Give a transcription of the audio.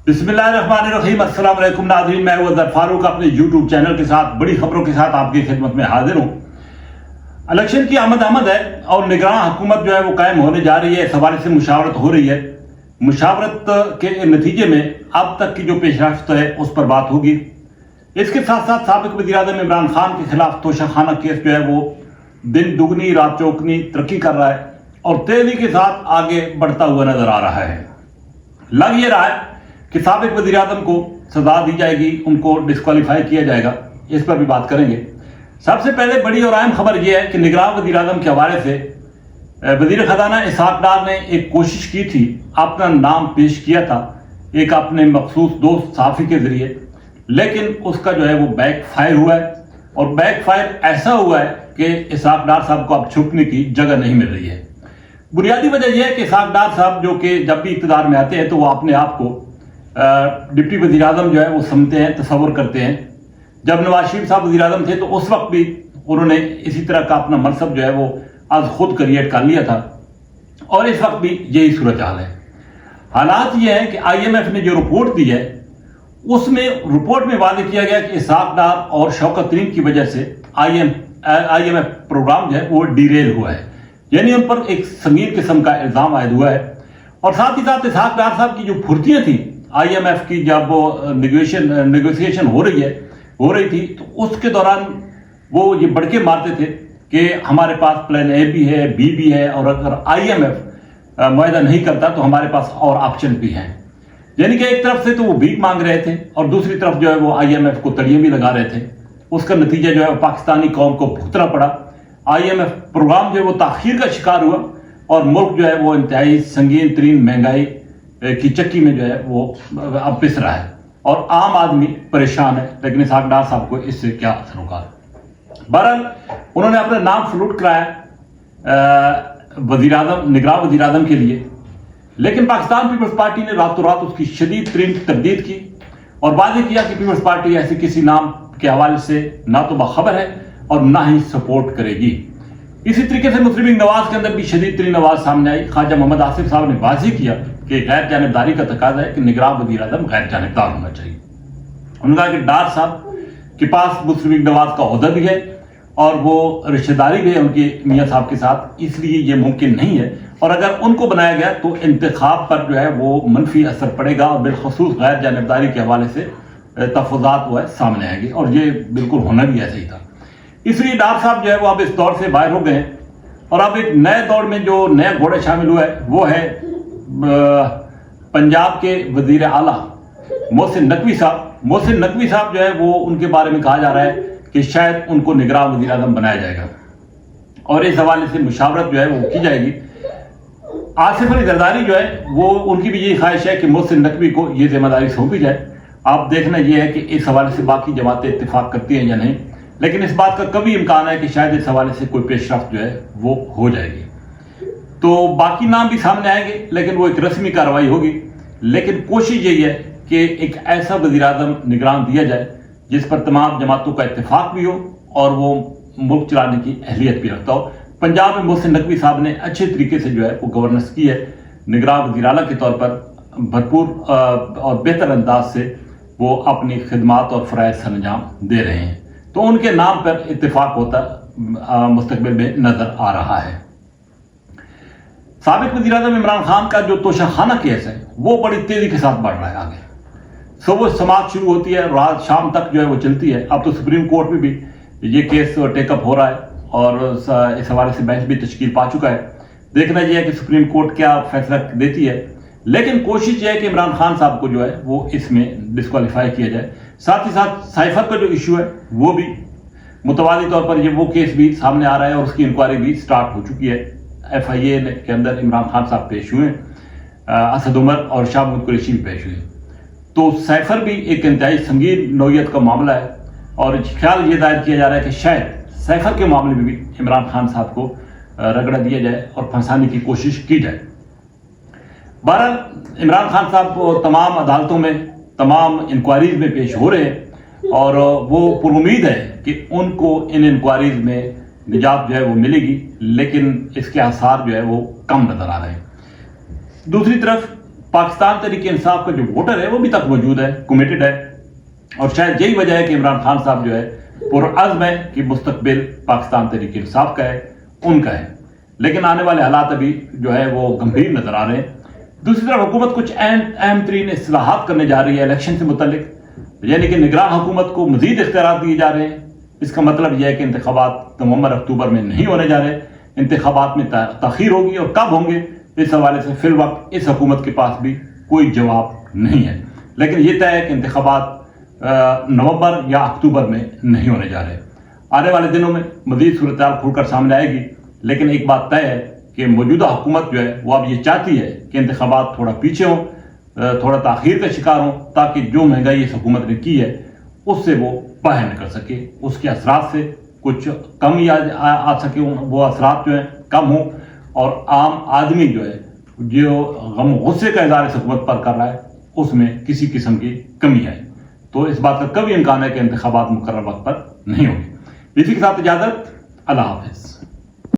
बिस्मिल्लाहिर्रहमानिर्रहीम। अस्सलाम वालेकुम नाज़रीन, मैं अज़हर फारूक अपने यूट्यूब चैनल के साथ बड़ी खबरों के साथ आपकी खिदमत में हाजिर हूँ। इलेक्शन की आमद है और निगरान हुकूमत जो है वो कायम होने जा रही है। इस हवाले से मुशावरत हो रही है। मुशावरत के नतीजे में अब तक की जो पेशरफ्त है उस पर बात होगी। इसके साथ साथ साबिक वज़ीर-ए-आज़म इमरान खान के खिलाफ तोशाखाना केस जो है वो दिन दुगनी रात चौगनी तरक्की कर रहा है और तेजी के साथ आगे बढ़ता हुआ नजर आ रहा है। लग ये रहा है कि साबिक वज़ीर-ए-आज़म को सजा दी जाएगी, उनको डिस्क्वालीफाई किया जाएगा। इस पर भी बात करेंगे। सबसे पहले बड़ी और अहम खबर यह है कि निगरान वज़ीर-ए-आज़म के हवाले से वज़ीर खजाना इसहाक डार ने एक कोशिश की थी, अपना नाम पेश किया था एक अपने मखसूस दोस्त सहाफ़ी के जरिए, लेकिन उसका जो है वो बैक फायर हुआ है और बैक फायर ऐसा हुआ है कि इसहाक डार साहब को अब छुपने की जगह नहीं मिल रही है। बुनियादी वजह यह है कि इसहाक डार साहब जो कि जब भी इक़्तिदार में आते हैं तो वो अपने आप को डिप्टी वज़ीर-ए-आज़म जो है वो समझते हैं, तस्वर करते हैं। जब नवाज शरीफ साहब वज़ीर-ए-आज़म थे तो उस वक्त भी उन्होंने इसी तरह का अपना मनसब जो है वो आज खुद क्रिएट कर लिया था और इस वक्त भी यही सूरत हाल है। हालात ये है कि IMF ने जो रिपोर्ट दी है उसमें रिपोर्ट में वादे किया गया कि इसहाक डार और शौकत तरीन की वजह से IMF प्रोग्राम जो है वो डिरेल हुआ है, यानी उन पर एक संगीन किस्म का इल्जाम आयद हुआ है। और साथ ही साथ इसहाक डार साहब की जो फुर्तियां थी IMF की, जब वो नेगोशिएशन हो रही थी तो उसके दौरान वो ये बढ़के मारते थे कि हमारे पास प्लान A भी है, B भी है और अगर IMF मुआहदा नहीं करता तो हमारे पास और ऑप्शन भी हैं। यानी कि एक तरफ से तो वो भीख मांग रहे थे और दूसरी तरफ जो है वो IMF को तड़िए भी लगा रहे थे। उसका नतीजा जो है वो पाकिस्तानी कौम को भुगतना पड़ा। IMF प्रोग्राम जो है वो ताखीर का शिकार हुआ और मुल्क जो है वो इंतहाई संगीन तरीन महंगाई की चक्की में जो है वो अब पिस रहा है और आम आदमी परेशान है। लेकिन इसहाक डार साहब को इससे क्या असर होगा? बहरहाल उन्होंने अपना नाम फ्लूट कराया वज़ीर-ए-आज़म, निगरान वज़ीर-ए-आज़म के लिए, लेकिन पाकिस्तान पीपल्स पार्टी ने रातों रात उसकी शदीद तरीन तरदीद की और वादे किया कि पीपल्स पार्टी ऐसे किसी नाम के हवाले से ना तो बाखबर है और ना ही सपोर्ट करेगी। इसी तरीके से मुस्लिम लीग नवाज के अंदर भी शदीद तरीन आवाज सामने आई। ख्वाजा मोहम्मद आसिफ साहब ने वाज़ेह किया कि गैर जानिबदारी का तकाजा है कि निगरान वज़ीर-ए-आज़म गैर जानिबदार होना चाहिए। उन्होंने कहा कि डार साहब के पास मुस्लिम लीग नवाज का ओहदा भी है और वो रिश्तेदारी भी है उनके मियाँ साहब के साथ, इसलिए ये मुमकिन नहीं है और अगर उनको बनाया गया तो इंतखाब पर जो है वो मनफी असर पड़ेगा और बिलखसूस गैर जानिबदारी के हवाले से तफज़ात वो है सामने आएंगे और ये बिल्कुल होना भी ऐसे ही था। इसलिए डार साहब जो है वो अब इस दौर से बाहर हो गए हैं और अब एक नए दौर में जो नया घोड़ा शामिल हुआ है वो है पंजाब के वजीर आला मोहसिन नकवी साहब। मोहसिन नकवी साहब जो है वो उनके बारे में कहा जा रहा है कि शायद उनको निगरान वज़ीर-ए-आज़म बनाया जाएगा और इस हवाले से मुशावरत जो है वो की जाएगी। आसिफ अली जरदारी जो है वो उनकी भी यही ख्वाहिश है कि मोहसिन नकवी को ये जिम्मेदारी सौंपी जाए। आप देखना ये है कि इस हवाले से बाकी जमातें इत्तेफाक करती हैं या नहीं, लेकिन इस बात का कभी इम्कान है कि शायद इस हवाले से कोई पेशरफ्त जो है वो हो जाएगी। तो बाकी नाम भी सामने आएंगे लेकिन वो एक रस्मी कार्रवाई होगी। लेकिन कोशिश यही है कि एक ऐसा वज़ीर-ए-आज़म निगरान दिया जाए जिस पर तमाम जमातों का इत्तेफाक भी हो और वो मुल्क चलाने की अहलियत भी रखता हो। पंजाब में मोहसिन नकवी साहब ने अच्छे तरीके से जो है वो गवर्नेंस की है। निगरान वज़ीर आला के तौर पर भरपूर और बेहतर अंदाज से वो अपनी खिदमात और फ़राइज़ सरअंजाम दे रहे हैं, तो उनके नाम पर इत्तेफाक होता मुस्तकबिल में नजर आ रहा है। साबिक वज़ीर-ए-आज़म इमरान खान का जो तोशाखाना केस है वो बड़ी तेजी के साथ बढ़ रहा है आगे। सुबह समाप्त शुरू होती है, रात शाम तक जो है वो चलती है। अब तो सुप्रीम कोर्ट में भी ये केस टेकअप हो रहा है और इस हवाले से बेंच भी तश्कील पा चुका है। देखना यह है कि सुप्रीम कोर्ट क्या फैसला देती है, लेकिन कोशिश यह है कि इमरान खान साहब को जो है वो इसमें डिस्क्वालीफाई किया जाए। साथ ही साथ साइफर का जो इशू है वो भी मुतवाली तौर पर ये वो केस भी सामने आ रहा है और उसकी इंक्वायरी भी स्टार्ट हो चुकी है। FIA के अंदर इमरान खान साहब पेश हुए, असद उमर और शाह महमूद कुरैशी भी पेश हुए। तो साइफर भी एक इंतहाई संगीन नौयत का मामला है और ख्याल ये जाहिर किया जा रहा है कि शायद साइफर के मामले में भी इमरान खान साहब को रगड़ा दिया जाए और फंसाने की कोशिश की जाए। बहरहाल इमरान खान साहब तमाम अदालतों में तमाम इंक्वायरीज में पेश हो रहे हैं और वो पुरुमीद है कि उनको इन इंक्वायरीज में निजात जो है वो मिलेगी, लेकिन इसके आसार जो है वो कम नजर आ रहे हैं। दूसरी तरफ پاکستان تحریک انصاف کا جو ووٹر ہے وہ بھی تک موجود ہے، کمیٹڈ ہے، اور شاید یہی وجہ ہے کہ عمران خان صاحب جو ہے پرعزم ہے کہ مستقبل پاکستان تحریک انصاف کا ہے، ان کا ہے، لیکن آنے والے حالات ابھی جو ہے وہ گمبھیر نظر آ رہے ہیں۔ دوسری طرف حکومت کچھ اہم ترین اصلاحات کرنے جا رہی ہے الیکشن سے متعلق، یعنی کہ نگراں حکومت کو مزید اختیارات دیے جا رہے ہیں۔ اس کا مطلب یہ ہے کہ انتخابات نومبر اکتوبر میں نہیں ہونے جا رہے، انتخابات میں تاخیر ہوگی، اور کب ہوں گے اس حوالے سے فی الوقت اس حکومت کے پاس بھی کوئی جواب نہیں ہے، لیکن یہ طے ہے کہ انتخابات نومبر یا اکتوبر میں نہیں ہونے جا رہے۔ آنے والے دنوں میں مزید صورتحال کھل کر سامنے آئے گی، لیکن ایک بات طے ہے کہ موجودہ حکومت جو ہے وہ اب یہ چاہتی ہے کہ انتخابات تھوڑا پیچھے ہوں، تھوڑا تاخیر کا شکار ہوں، تاکہ جو مہنگائی اس حکومت نے کی ہے اس سے وہ باہر نکل سکے، اس کے اثرات سے کچھ کمی آ سکے، وہ اثرات جو ہیں کم ہوں، اور عام آدمی جو ہے جو غم و غصے کا اظہار اس حکومت پر کر رہا ہے اس میں کسی قسم کی کمی آئے، تو اس بات کا کبھی امکان ہے کہ انتخابات مقررہ وقت پر نہیں ہوں گے۔ اسی کے ساتھ اجازت، اللہ حافظ۔